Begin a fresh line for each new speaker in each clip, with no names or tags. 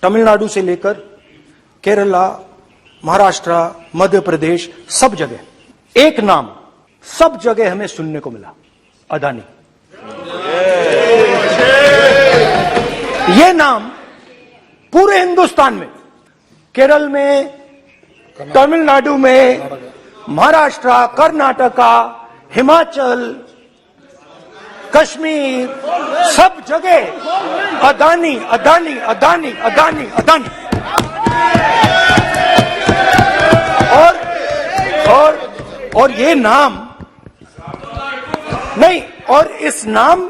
तमिलनाडु से लेकर केरला, महाराष्ट्र, मध्य प्रदेश, सब जगह एक नाम सब जगह हमें सुनने को मिला, अदानी। ये नाम पूरे हिंदुस्तान में, केरल में, तमिलनाडु में, महाराष्ट्र, कर्नाटका, हिमाचल, कश्मीर, सब जगह अदानी अदानी अदानी अदानी अदानी। और ये नाम नहीं, और इस नाम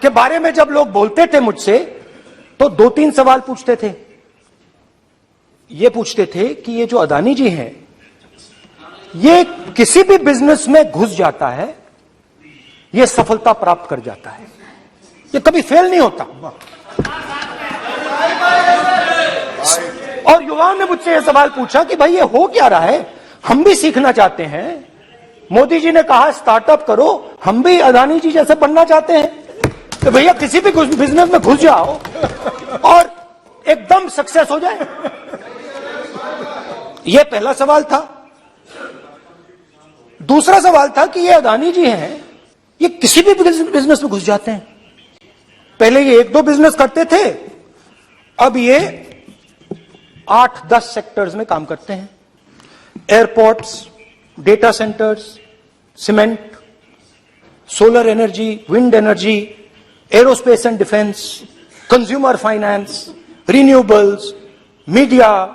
के बारे में जब लोग बोलते थे मुझसे तो 2-3 सवाल पूछते थे। ये पूछते थे कि ये जो अदानी जी हैं, ये किसी भी बिजनेस में घुस जाता है, ये सफलता प्राप्त कर जाता है, ये कभी फेल नहीं होता। और युवाओं ने मुझसे यह सवाल पूछा कि भाई ये हो क्या रहा है, हम भी सीखना चाहते हैं। मोदी जी ने कहा स्टार्टअप करो, हम भी अदानी जी जैसे बनना चाहते हैं। तो भैया किसी भी बिजनेस में घुस जाओ और एकदम सक्सेस हो जाए। यह पहला सवाल था। दूसरा सवाल था कि ये अदानी जी हैं, ये किसी भी बिजनेस में घुस जाते हैं। पहले ये 1-2 बिजनेस करते थे, अब ये 8-10 सेक्टर्स में काम करते हैं। Airports, data centres, cement, solar energy, wind energy, aerospace and defence, consumer finance, renewables, media.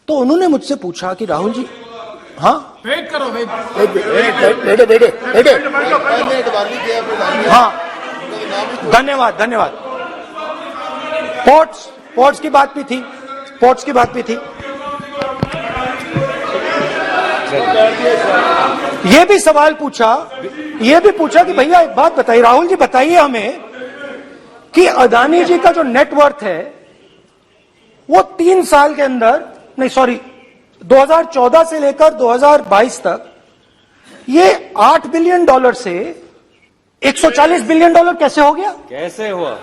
तो उन्होंने मुझसे पूछा कि राहुल जी, हाँ
वेट करो,
बेटे हाँ, धन्यवाद। पोर्ट्स की बात भी थी। ये भी सवाल पूछा कि भैया एक बात बताइए, राहुल जी बताइए हमें कि अदानी जी का जो नेटवर्थ है वो 3 साल के अंदर, नहीं सॉरी 2014 से लेकर 2022 तक ये $8 बिलियन से $140 बिलियन कैसे हो गया?
कैसे हुआ?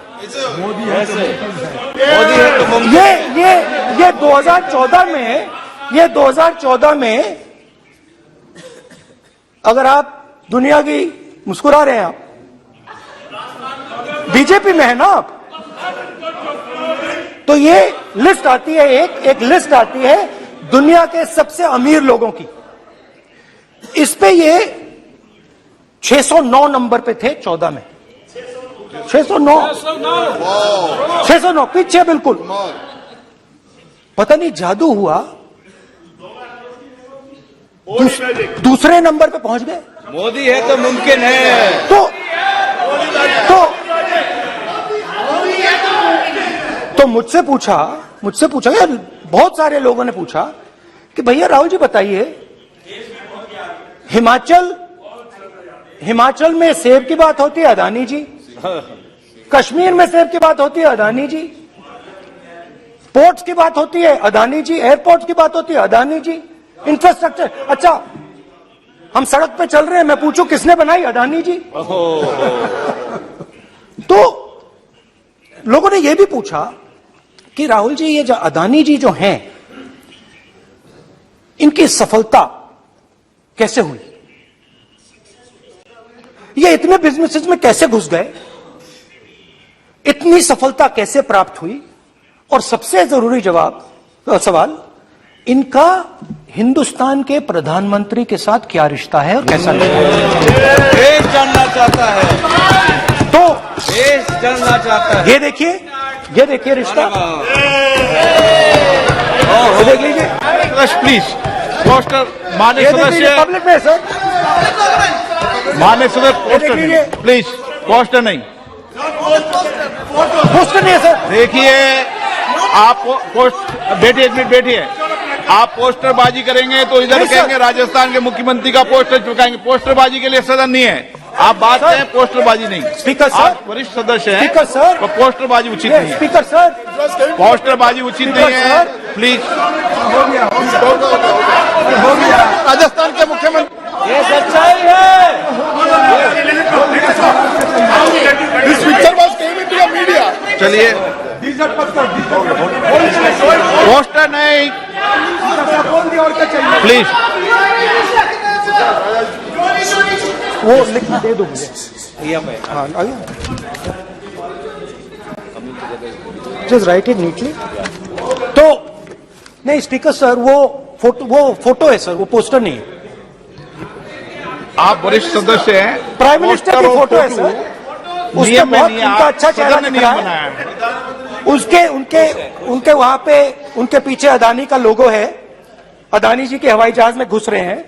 मोदी
है तो
ये 2014 में अगर आप दुनिया की मुस्कुरा रहे हैं, आप बीजेपी में है ना आप, तो ये लिस्ट आती है, एक लिस्ट आती है दुनिया के सबसे अमीर लोगों की। इस पे ये 609 नंबर पे थे 14 में। 609 पीछे बिल्कुल। पता नहीं जादू हुआ, दूसरे नंबर पे पहुंच गए।
मोदी है तो मुमकिन है।
तो मुझसे पूछा यार, बहुत सारे लोगों ने पूछा कि भैया राहुल जी बताइए, हिमाचल में सेब की बात होती है, अदानी जी। कश्मीर में सेब की बात होती है, अदानी जी। पोर्ट्स की बात होती है, अदानी जी। एयरपोर्ट्स की बात होती है, अदानी जी। इंफ्रास्ट्रक्चर, अच्छा हम सड़क पे चल रहे हैं, मैं पूछूं किसने बनाई? अदानी जी। तो लोगों ने यह भी पूछा कि राहुल जी ये जो अदानी जी जो हैं, इनकी सफलता कैसे हुई? ये इतने बिजनेसेस में कैसे घुस गए? इतनी सफलता कैसे प्राप्त हुई? और सबसे जरूरी सवाल, इनका हिंदुस्तान के प्रधानमंत्री के साथ क्या रिश्ता है और कैसा
देश जानना चाहता है।
तो
देश जानना चाहता है।
ये देखिए रिश्ता, देख लीजिए
प्लीज। पोस्टर माननीय सदस्य,
पब्लिक में सर,
माननीय सदस्य पोस्टर नहीं, प्लीज पोस्टर नहीं
है सर।
देखिए आप बैठिए, एक मिनट बैठिए। आप पोस्टरबाजी करेंगे तो इधर कहेंगे राजस्थान के मुख्यमंत्री का पोस्टर चुकाएंगे। पोस्टरबाजी के लिए सदन नहीं है। आप बात करें, पोस्टरबाजी नहीं।
स्पीकर सर,
आप वरिष्ठ सदस्य हैं,
स्पीकर सर,
तो पोस्टरबाजी उचित नहीं है।
स्पीकर सर,
पोस्टरबाजी उचित नहीं है, प्लीज। राजस्थान के मुख्यमंत्री,
ये सच्चाई है।
मीडिया। चलिए पोस्टर नहीं,
बोल दिया और क्या चाहिए?
प्लीज।
वो लिख के दे दो मुझे।
यहाँ पे
हाँ आइए, जस्ट राइट इट नीटली। तो नहीं स्टिकर सर, वो फोटो है सर, वो पोस्टर नहीं है।
आप वरिष्ठ सदस्य हैं,
प्राइम मिनिस्टर की
पोस्टर और
फोटो है
फोटो
सर, उसके
नियम में
बहुत
नहीं है,
उनका अच्छा चेहरा
सदन ने
दिख रहा
नियम
है।
बनाया है।
उसके उनके वहां पे उनके पीछे अदानी का लोगो है, अदानी जी के हवाई जहाज में घुस रहे हैं।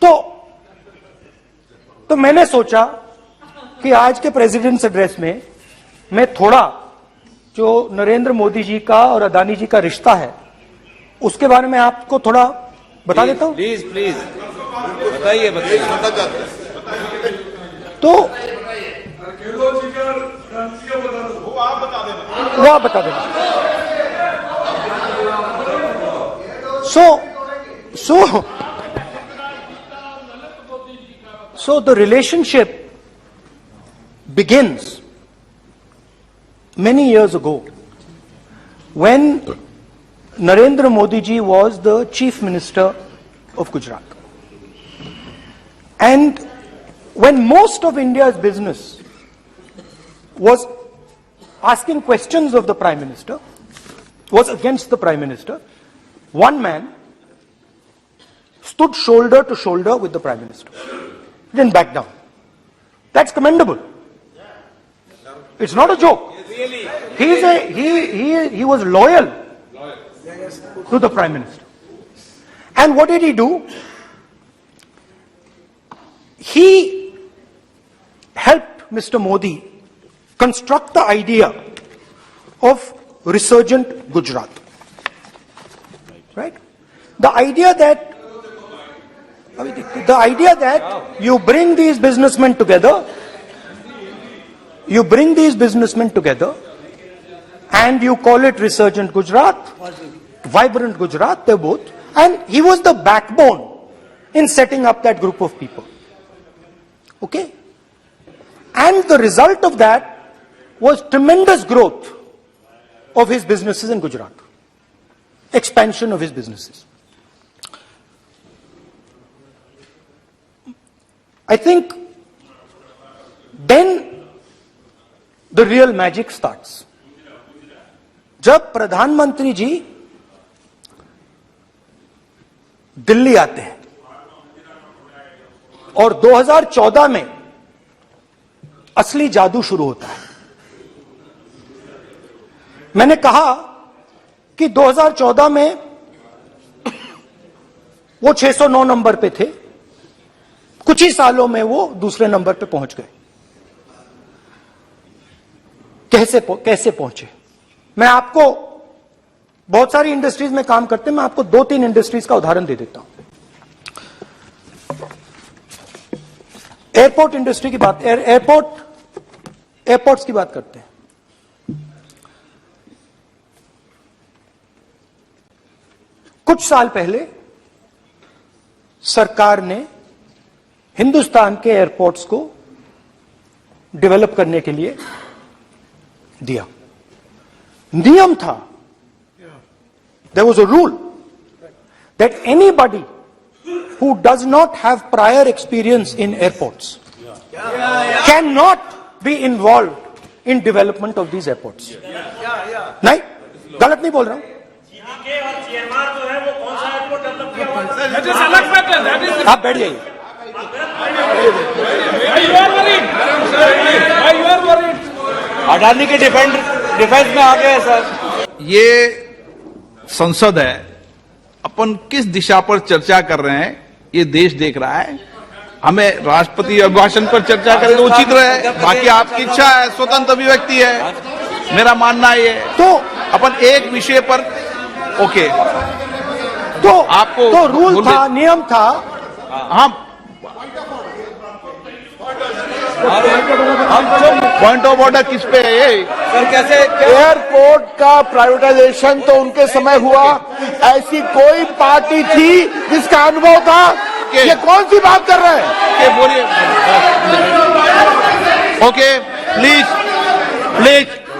तो मैंने सोचा कि आज के प्रेसिडेंट्स एड्रेस में मैं थोड़ा जो नरेंद्र मोदी जी का और अदानी जी का रिश्ता है उसके बारे में आपको थोड़ा बता देता हूं।
प्लीज प्लीज बताइए बताइए।
तो वो आप बता देना। So the relationship begins many years ago when Narendra Modi ji was the Chief Minister of Gujarat. And when most of India's business was asking questions of the Prime Minister, was against the Prime Minister, one man stood shoulder to shoulder with the Prime Minister. He didn't back down. That's commendable. It's not a joke. He was loyal to the Prime Minister. And what did he do? He helped Mr. Modi construct the idea of resurgent Gujarat. Right? The idea that you bring these businessmen together, and you call it resurgent Gujarat, vibrant Gujarat, they're both. And he was the backbone in setting up that group of people. Okay? And the result of that was tremendous growth of his businesses in Gujarat. Expansion of his businesses. I think then the real magic starts. जब प्रधानमंत्री जी दिल्ली आते हैं और 2014 में असली जादू शुरू होता है। मैंने कहा कि 2014 में वो 609 नंबर पे थे, कुछ ही सालों में वो दूसरे नंबर पे पहुंच गए। कैसे पहुंचे? मैं आपको, बहुत सारी इंडस्ट्रीज में काम करते हैं, मैं आपको 2-3 इंडस्ट्रीज का उदाहरण दे देता हूं। एयरपोर्ट इंडस्ट्री की बात, एयरपोर्ट्स की बात करते हैं। कुछ साल पहले सरकार ने हिंदुस्तान के एयरपोर्ट्स को डेवलप करने के लिए दिया। नियम था, there was a rule that anybody who does not have prior experience in airports cannot be involved in development of these airports. नहीं, गलत नहीं बोल रहा हूं। आप बैठ जाइए।
अडानी के डिफेंस में आ गए सर।
ये संसद है, अपन किस दिशा पर चर्चा कर रहे हैं ये देश देख रहा है। हमें राष्ट्रपति अभिभाषण पर चर्चा करें तो उचित रहे, बाकी आपकी इच्छा है, स्वतंत्र अभिव्यक्ति है। मेरा मानना ये है तो अपन एक विषय पर ओके,
तो
आपको
तो रूल था, नियम था।
हम पॉइंट ऑफ ऑर्डर किस पे है?
सर कैसे
एयरपोर्ट का प्राइवेटाइजेशन तो उनके समय हुआ, ऐसी कोई पार्टी थी जिसका अनुभव था? ये कौन सी बात कर रहे हैं?
बोलिए। ओके प्लीज प्लीज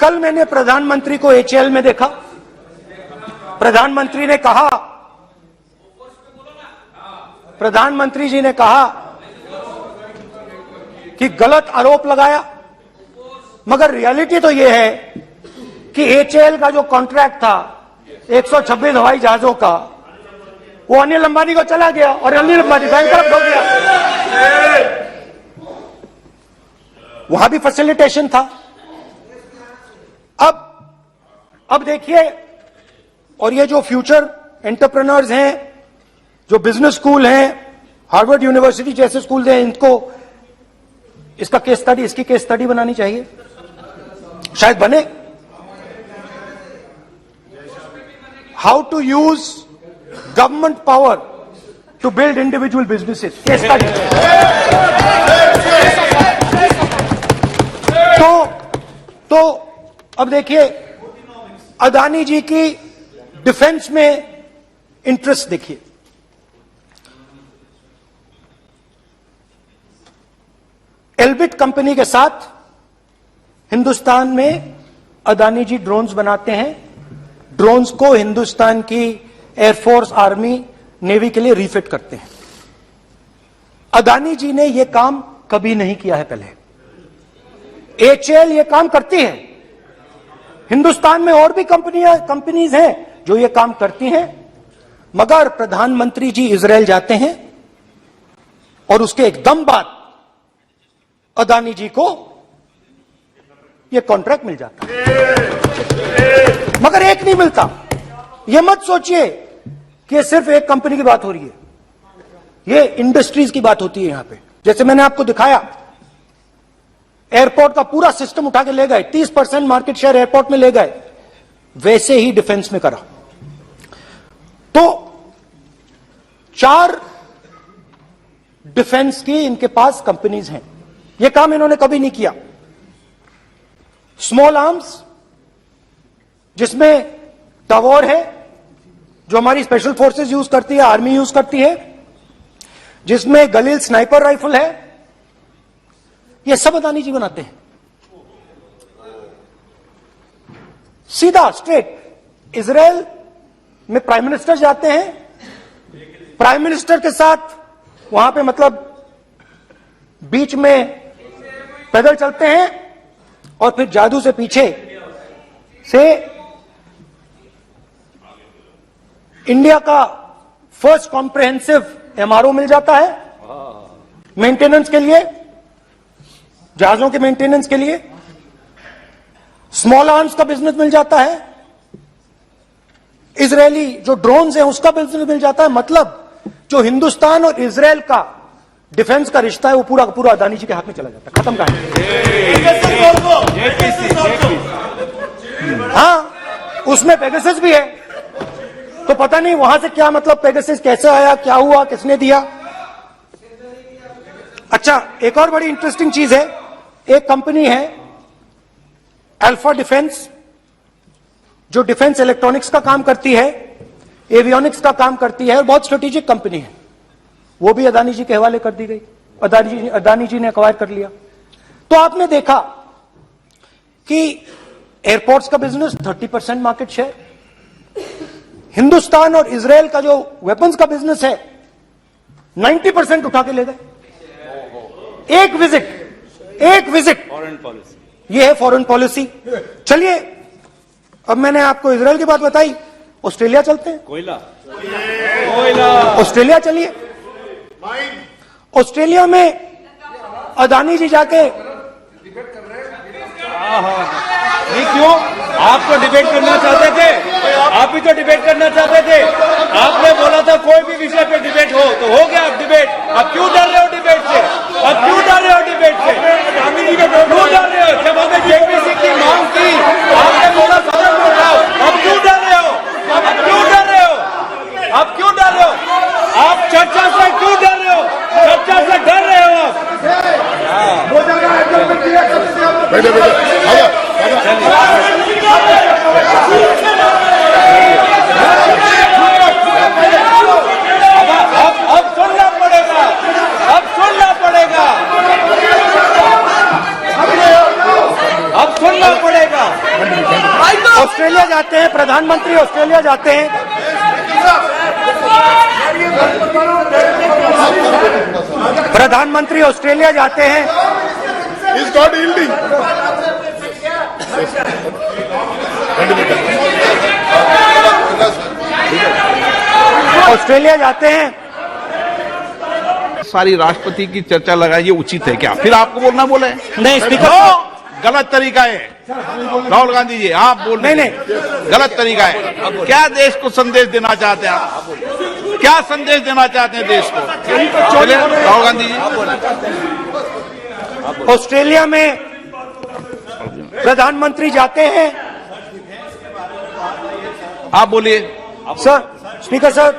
कल मैंने प्रधानमंत्री को एचएएल में देखा। प्रधानमंत्री जी ने कहा कि गलत आरोप लगाया, मगर रियलिटी तो यह है कि एचएएल का जो कॉन्ट्रैक्ट था 126 हवाई जहाजों का, वो अनिल अंबानी को चला गया और अनिल अंबानी बैंकरप्ट हो गया। वहां भी फैसिलिटेशन था। अब देखिए, और ये जो फ्यूचर एंटरप्रेन्योर्स हैं, जो बिजनेस स्कूल हैं, हार्वर्ड यूनिवर्सिटी जैसे स्कूल हैं, इनको इसका केस स्टडी, इसकी केस स्टडी बनानी चाहिए, शायद बने। How to use government power to build individual businesses, case study. तो अब देखिए, अदानी जी की डिफेंस में इंटरेस्ट देखिए। एल्बिट कंपनी के साथ हिंदुस्तान में अदानी जी ड्रोन्स बनाते हैं। ड्रोन्स को हिंदुस्तान की एयरफोर्स, आर्मी, नेवी के लिए रिफिट करते हैं। अदानी जी ने यह काम कभी नहीं किया है पहले। एचएएल ये काम करती है। हिंदुस्तान में और भी कंपनीज हैं जो ये काम करती हैं, मगर प्रधानमंत्री जी इजरायल जाते हैं और उसके एकदम बाद अदानी जी को ये कॉन्ट्रैक्ट मिल जाता है, मगर एक नहीं मिलता। ये मत सोचिए कि ये सिर्फ एक कंपनी की बात हो रही है, ये इंडस्ट्रीज की बात होती है यहां पे। जैसे मैंने आपको दिखाया, एयरपोर्ट का पूरा सिस्टम उठा के ले गए, 30% मार्केट शेयर एयरपोर्ट में ले गए, वैसे ही डिफेंस में करा। तो 4 डिफेंस की इनके पास कंपनीज हैं। यह काम इन्होंने कभी नहीं किया। स्मॉल आर्म्स, जिसमें टावर है जो हमारी स्पेशल फोर्सेस यूज करती है, आर्मी यूज करती है, जिसमें गलील स्नाइपर राइफल है, ये सब अदानी जी बनाते हैं। सीधा स्ट्रेट इजरायल में प्राइम मिनिस्टर जाते हैं, प्राइम मिनिस्टर के साथ वहां पे मतलब बीच में पैदल चलते हैं और फिर जादू से पीछे से इंडिया का फर्स्ट कॉम्प्रिहेंसिव एमआरओ मिल जाता है मेंटेनेंस के लिए, जहाजों के मेंटेनेंस के लिए। स्मॉल आर्म्स का बिजनेस मिल जाता है, इजरायली जो ड्रोन्स हैं उसका बिजनेस मिल जाता है। मतलब जो हिंदुस्तान और इजरायल का डिफेंस का रिश्ता है वो पूरा का पूरा अदानी जी के हाथ में चला जाता है, खत्म कहानी। हाँ, उसमें पेगासस भी है, तो पता नहीं वहां से क्या मतलब पेगासस कैसे आया, क्या हुआ, किसने दिया। अच्छा, एक और बड़ी इंटरेस्टिंग चीज है, एक कंपनी है अल्फा डिफेंस, जो डिफेंस इलेक्ट्रॉनिक्स का काम करती है, एवियोनिक्स का काम करती है, बहुत स्ट्रेटेजिक कंपनी है। वो भी अदानी जी के हवाले कर दी गई, अदानी जी ने एक्वायर कर लिया। तो आपने देखा कि एयरपोर्ट्स का बिजनेस 30% मार्केट शेयर, हिंदुस्तान और इजरायल का जो वेपन्स का बिजनेस है 90% उठा के ले गए। एक विजिट
फॉरेन पॉलिसी,
ये है फॉरेन पॉलिसी। चलिए, अब मैंने आपको इजरायल की बात बताई, ऑस्ट्रेलिया चलते हैं।
कोयला,
ऑस्ट्रेलिया चलिए। ऑस्ट्रेलिया में अदानी जी जाके
नहीं क्यों? आप तो डिबेट करना चाहते थे, आप भी तो डिबेट करना चाहते थे। आपने बोला था कोई भी विषय पे डिबेट हो, तो हो गया अब डिबेट। अब क्यों डर रहे हो डिबेट से? अब क्यों डर रहे हो डिबेट से? क्यों डर रहे हो? जब हमने जेपीसी की मांग की, आपने बोला सदन में उठाओ। अब क्यों डर रहे हो? अब क्यों डर रहे हो? अब क्यों डर रहे हो? आप चर्चा से क्यों डर रहे हो? चर्चा से डर रहे हो आप? अब सुनना पड़ेगा, अब सुनना पड़ेगा, अब सुनना पड़ेगा।
ऑस्ट्रेलिया जाते हैं, प्रधानमंत्री ऑस्ट्रेलिया जाते हैं, प्रधानमंत्री ऑस्ट्रेलिया जाते हैं,
He's not yielding.
ऑस्ट्रेलिया जाते हैं।
सारी राष्ट्रपति की चर्चा लगाई, ये उचित है क्या? फिर आपको बोलना बोले
नहीं, स्पीकर
नो, गलत तरीका है राहुल गांधी जी, आप बोल
नहीं,
गलत तरीका है। क्या देश को संदेश देना चाहते हैं आप? क्या संदेश देना चाहते हैं देश को? चलिए, राहुल गांधी जी।
ऑस्ट्रेलिया में प्रधानमंत्री जाते हैं।
आप बोलिए।
सर, स्पीकर सर,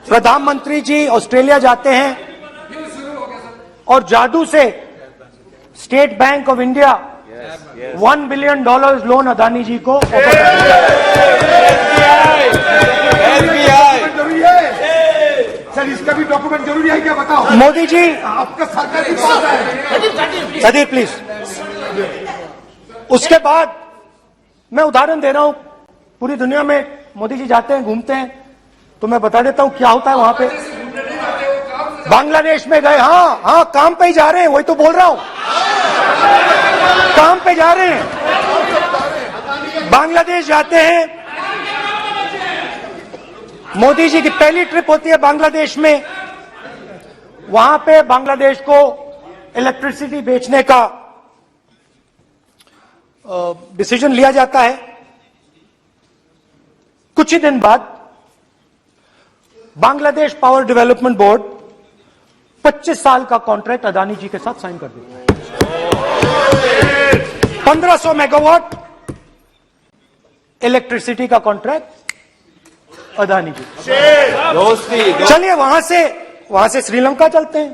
प्रधानमंत्री जी ऑस्ट्रेलिया जाते हैं और जादू से State Bank of India $1 billion loan Adani ji को
सर, इसका भी डॉक्यूमेंट जरूरी है क्या, बताओ?
मोदी जी,
आपका सरकार के पास है।
Sadyr please. उसके बाद मैं उदाहरण दे रहा हूं, पूरी दुनिया में मोदी जी जाते हैं, घूमते हैं, तो मैं बता देता हूं क्या होता है वहां पे। बांग्लादेश में गए, हाँ, काम पे ही जा रहे हैं, वही तो बोल रहा हूं, काम पे जा रहे हैं। बांग्लादेश जाते हैं, मोदी जी की पहली ट्रिप होती है बांग्लादेश में, वहां पे बांग्लादेश को इलेक्ट्रिसिटी बेचने का डिसीजन लिया जाता है। कुछ ही दिन बाद बांग्लादेश पावर डेवलपमेंट बोर्ड 25 साल का कॉन्ट्रैक्ट अदानी जी के साथ साइन कर देता है। 1500 मेगावाट इलेक्ट्रिसिटी का कॉन्ट्रैक्ट अदानी जी। चलिए वहां से श्रीलंका चलते हैं।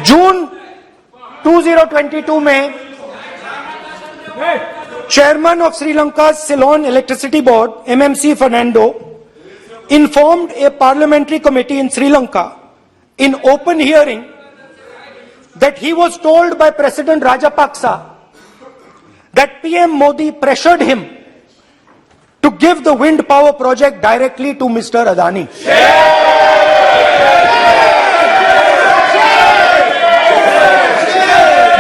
जून 2022 में Chairman of Sri Lanka's Ceylon Electricity Board, MMC Fernando, informed a parliamentary committee in Sri Lanka in open hearing that he was told by President Rajapaksa that PM Modi pressured him to give the wind power project directly to Mr. Adani.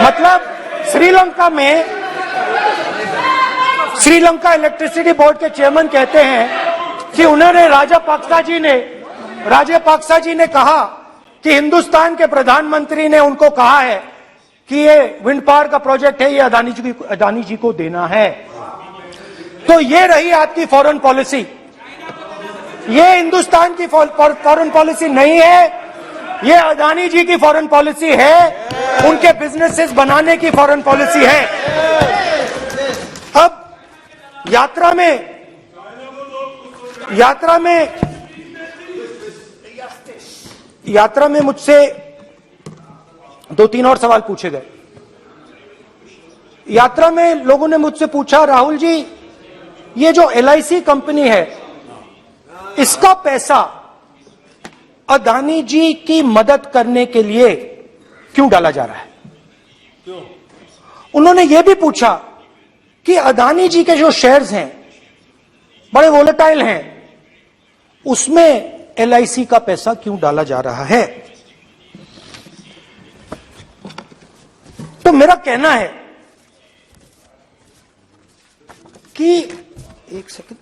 मतलब Sri Lanka electricity board के chairman कहते हैं कि उन्होंने राजापाक्सा जी ने कहा कि हिंदुस्तान के प्रधानमंत्री ने उनको कहा है कि ये विंड पावर का प्रोजेक्ट है, ये अदानी जी को देना है। तो ये रही आपकी फॉरेन पॉलिसी। ये हिंदुस्तान की फॉरेन पॉलिसी नहीं है, ये अदानी जी की फॉरेन पॉलिसी है, उनके बिजनेसेस बनाने की फॉरेन पॉलिसी है। अब यात्रा में मुझसे 2-3 और सवाल पूछे गए। यात्रा में लोगों ने मुझसे पूछा, राहुल जी, ये जो LIC कंपनी है, इसका पैसा अदानी जी की मदद करने के लिए क्यों डाला जा रहा है? उन्होंने यह भी पूछा कि अदानी जी के जो शेयर्स हैं बड़े वोलेटाइल हैं, उसमें LIC का पैसा क्यों डाला जा रहा है? तो मेरा कहना है कि एक सेकंड,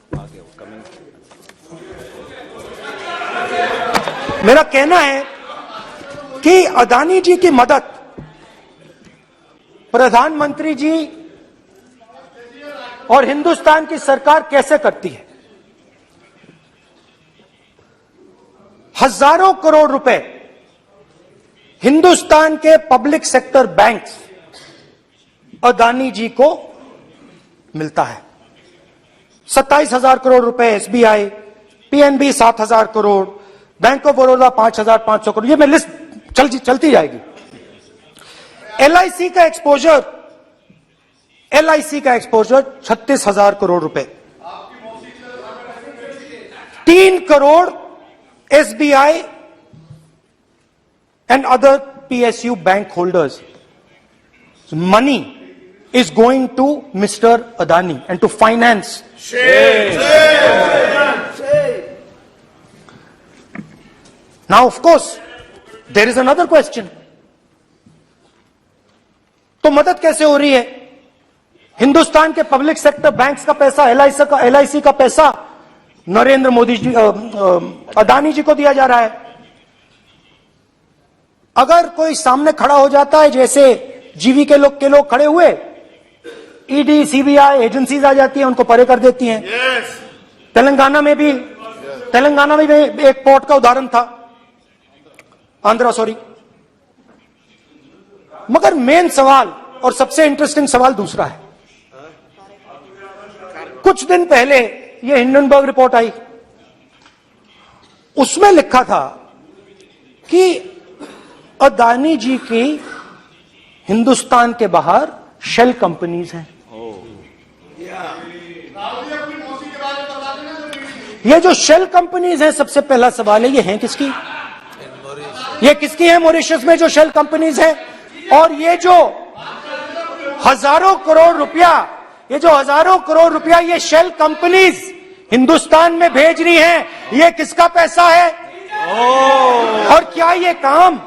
मेरा कहना है कि अदानी जी की मदद प्रधानमंत्री जी और हिंदुस्तान की सरकार कैसे करती है? हजारों करोड़ रुपए हिंदुस्तान के public sector banks Adani ji को मिलता है। 27,000 करोड़ रुपए SBI, PNB 7,000 crore, bank of Baroda 5,500 crore, ये मैं लिस्ट चलती जाएगी। LIC का एक्सपोजर 36,000 करोड़ रुपए। 3 crore SBI and other PSU bank holders money is going to Mr. Adani and to finance. Now, of course, there is another question. तो मदद कैसे हो रही है? हिंदुस्तान के पब्लिक सेक्टर बैंक्स का पैसा, LIC का पैसा नरेंद्र मोदी जी, अदानी जी को दिया जा रहा है। अगर कोई सामने खड़ा हो जाता है, जैसे जीवी के लोग खड़े हुए, ED, CBI एजेंसीज आ जाती है, उनको परे कर देती हैं। तेलंगाना में भी एक पोर्ट का उदाहरण था, आंध्रा, सॉरी। मगर मेन सवाल और सबसे इंटरेस्टिंग सवाल दूसरा है। कुछ दिन पहले ये हिंडनबर्ग रिपोर्ट आई, उसमें लिखा था कि अदानी जी की हिंदुस्तान के बाहर शेल कंपनीज हैं। ये जो शेल कंपनीज हैं, सबसे पहला सवाल है, ये हैं किसकी? ये किसकी है मॉरिशस में जो शेल कंपनीज हैं? और ये जो हजारों करोड़ रुपया ये शेल कंपनीज हिंदुस्तान में भेज रही हैं, ये किसका पैसा है? और क्या ये काम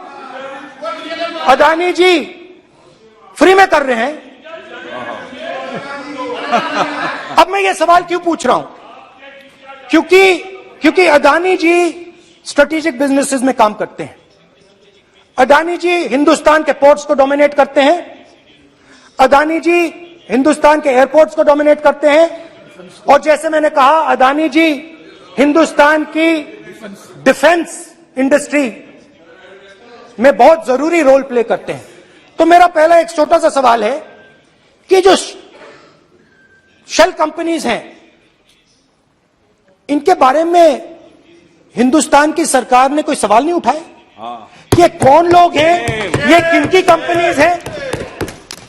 अदानी जी फ्री में कर रहे हैं? अब मैं ये सवाल क्यों पूछ रहा हूं? क्योंकि अदानी जी स्ट्रेटेजिक बिजनेसेस में काम करते हैं। अदानी जी हिंदुस्तान के पोर्ट्स को डोमिनेट करते हैं। अदानी जी हिंदुस्तान के एयरपोर्ट्स को डोमिनेट करते हैं। और जैसे मैंने कहा, अदानी जी हिंदुस्तान की डिफेंस इंडस्ट्री में बहुत जरूरी रोल प्ले करते हैं। तो मेरा पहला एक छोटा सा सवाल है कि जो शेल कंपनीज हैं, इनके बारे में हिंदुस्तान की सरकार ने कोई सवाल नहीं उठाए? ये कौन लोग हैं? ये किनकी कंपनीज हैं?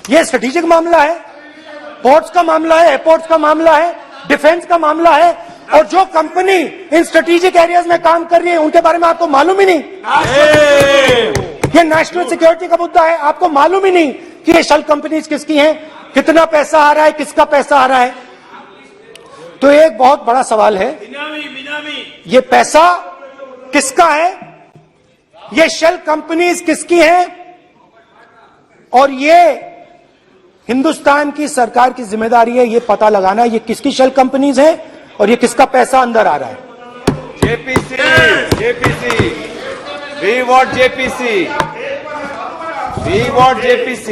ये स्ट्रेटेजिक मामला है, पोर्ट्स का मामला है, एयरपोर्ट्स का मामला है, डिफेंस का मामला है। और जो कंपनी इन स्ट्रेटेजिक एरियाज में काम कर रही है, उनके बारे में आपको मालूम ही नहीं। ये नेशनल सिक्योरिटी का मुद्दा है, आपको मालूम ही नहीं कि ये शेल कंपनीज किसकी हैं, कितना पैसा आ रहा है, किसका पैसा आ रहा है। तो एक बहुत बड़ा सवाल है, ये पैसा किसका है? ये शेल कंपनीज किसकी हैं? और ये हिंदुस्तान की सरकार की जिम्मेदारी है ये पता लगाना ये किसकी शेल कंपनीज है और ये किसका पैसा अंदर आ रहा है।
JPC, we want JPC, we want JPC.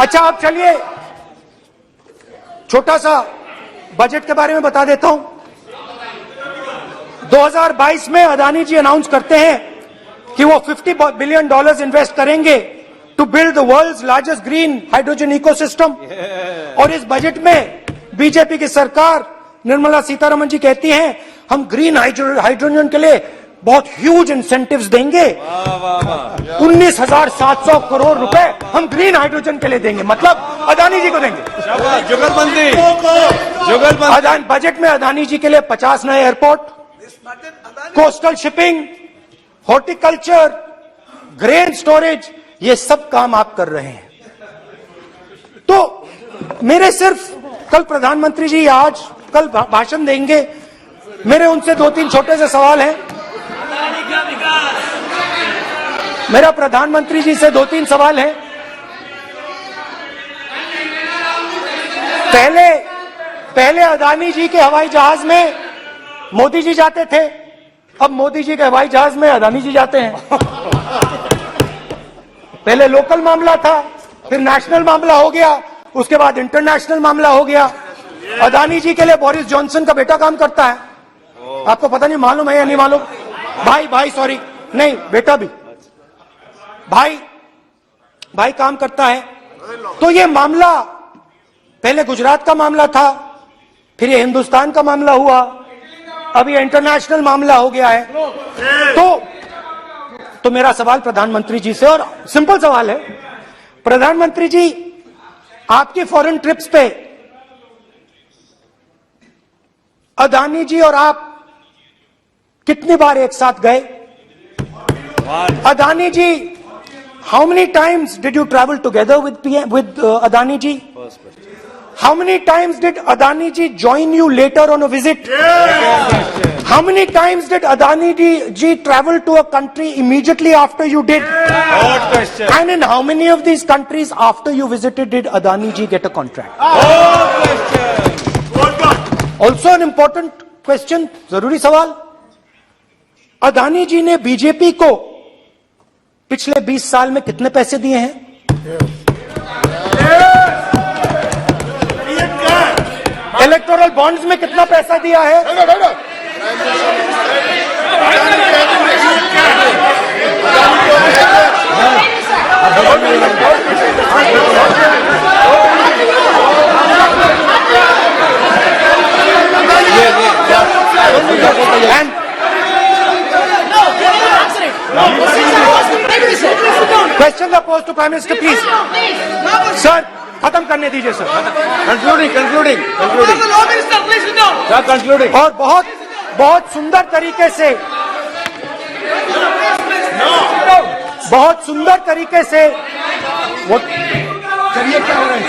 अच्छा अब चलिए छोटा सा बजट के बारे में बता देता हूं। 2022 में अदानी जी अनाउंस करते हैं कि वो $50 बिलियन इन्वेस्ट करेंगे to build the world's largest green hydrogen ecosystem. और इस बजट में बीजेपी की सरकार निर्मला सीतारमण जी कहती हैं हम ग्रीन हाइड्रोजन के लिए बहुत ह्यूज इंसेंटिव्स देंगे। 19,700 करोड़ रुपए हम ग्रीन हाइड्रोजन के लिए देंगे, मतलब अदानी जी को देंगे।
जुगलबंदी
बजट में अदानी जी के लिए 50 नए airport, coastal shipping, horticulture, grain storage, ये सब काम आप कर रहे हैं। तो मेरे सिर्फ कल प्रधानमंत्री जी कल भाषण देंगे, मेरे उनसे 2-3 छोटे से सवाल हैं। मेरा प्रधानमंत्री जी से 2-3 सवाल हैं। पहले अदानी जी के हवाई जहाज में मोदी जी जाते थे, अब मोदी जी के हवाई जहाज में अदानी जी जाते हैं। पहले लोकल मामला था, फिर नेशनल मामला हो गया, उसके बाद इंटरनेशनल मामला हो गया। अदानी जी के लिए बोरिस जॉनसन का बेटा काम करता है, आपको पता नहीं मालूम है या नहीं मालूम? भाई सॉरी, नहीं बेटा भी, भाई काम करता है। तो ये मामला पहले गुजरात का मामला था, फिर ये हिंदुस्तान का मामला हुआ, अभी इंटरनेशनल मामला हो गया है। तो मेरा सवाल प्रधानमंत्री जी से, और सिंपल सवाल है, प्रधानमंत्री जी आपकी फॉरेन ट्रिप्स पे अदानी जी और आप कितनी बार एक साथ गए? Adani ji, how many times did you travel together with Adani ji? How many times did Adani ji join you later on a visit? How many times did Adani ji travel to a country immediately after you did?
Good question.
And in how many of these countries after you visited did Adani ji get a contract? Also an important question, जरूरी सवाल, अदानी जी ने BJP को पिछले 20 साल में कितने पैसे दिए हैं? इलेक्टोरल बॉन्ड्स में कितना पैसा दिया है? Question oppose to prime minister please. Sir खत्म करने दीजिए सर।
कंक्लूडिंग।
और बहुत सुंदर तरीके से, बहुत सुंदर तरीके से वो चलिए, क्या हो रहा है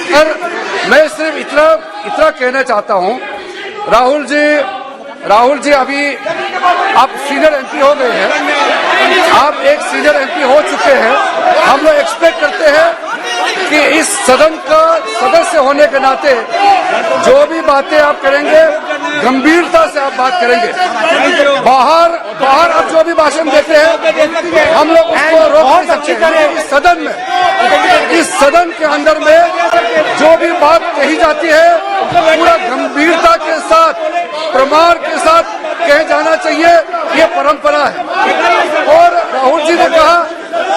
सर? मैं सिर्फ इतना कहना चाहता हूं, राहुल जी अभी आप सीनियर एमपी हो गए हैं, आप एक सीनियर एमपी हो चुके हैं। हम लोग एक्सपेक्ट करते हैं कि इस सदन का सदस्य होने के नाते जो भी बातें आप करेंगे गंभीरता से आप बात करेंगे। बाहर आप जो भी भाषण देते हैं हम लोग उसको रोक नहीं सकते हैं। इस सदन के अंदर में जो भी बात कही जाती है पूरा गंभीरता के साथ, प्रमाण के साथ कहे जाना चाहिए, ये परंपरा है। और राहुल जी ने कहा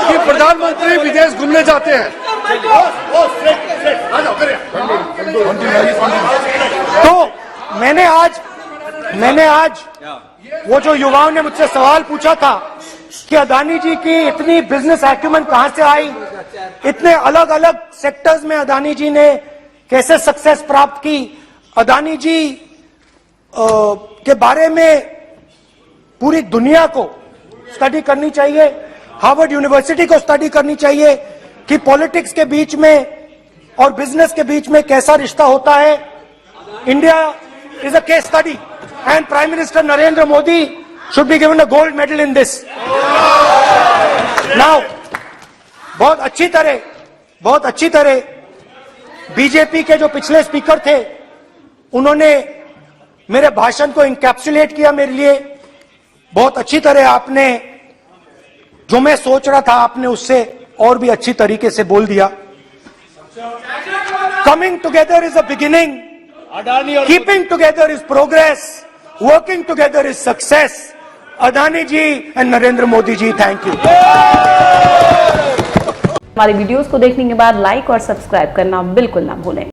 कि प्रधानमंत्री विदेश घूमने जाते हैं,
तो मैंने आज वो जो युवाओं ने मुझसे सवाल पूछा था कि अदानी जी की इतनी बिजनेस एक्यूमेंट कहां से आई, इतने अलग अलग सेक्टर्स में अदानी जी ने कैसे सक्सेस प्राप्त की, अदानी जी के बारे में पूरी दुनिया को स्टडी करनी चाहिए, हार्वर्ड यूनिवर्सिटी को स्टडी करनी चाहिए कि पॉलिटिक्स के बीच में और बिजनेस के बीच में कैसा रिश्ता होता है। India is a case study and prime minister Narendra Modi should be given a gold medal in this. Now बहुत अच्छी तरह बीजेपी के जो पिछले स्पीकर थे उन्होंने मेरे भाषण को इनकैप्सुलेट किया मेरे लिए बहुत अच्छी तरह। आपने जो मैं सोच रहा था आपने उससे और भी अच्छी तरीके से बोल दिया। Coming together is a beginning, keeping together is progress, working together is success. Adani ji and Narendra Modi ji, thank you.
हमारी वीडियोस को देखने के बाद लाइक और सब्सक्राइब करना बिल्कुल ना भूलें।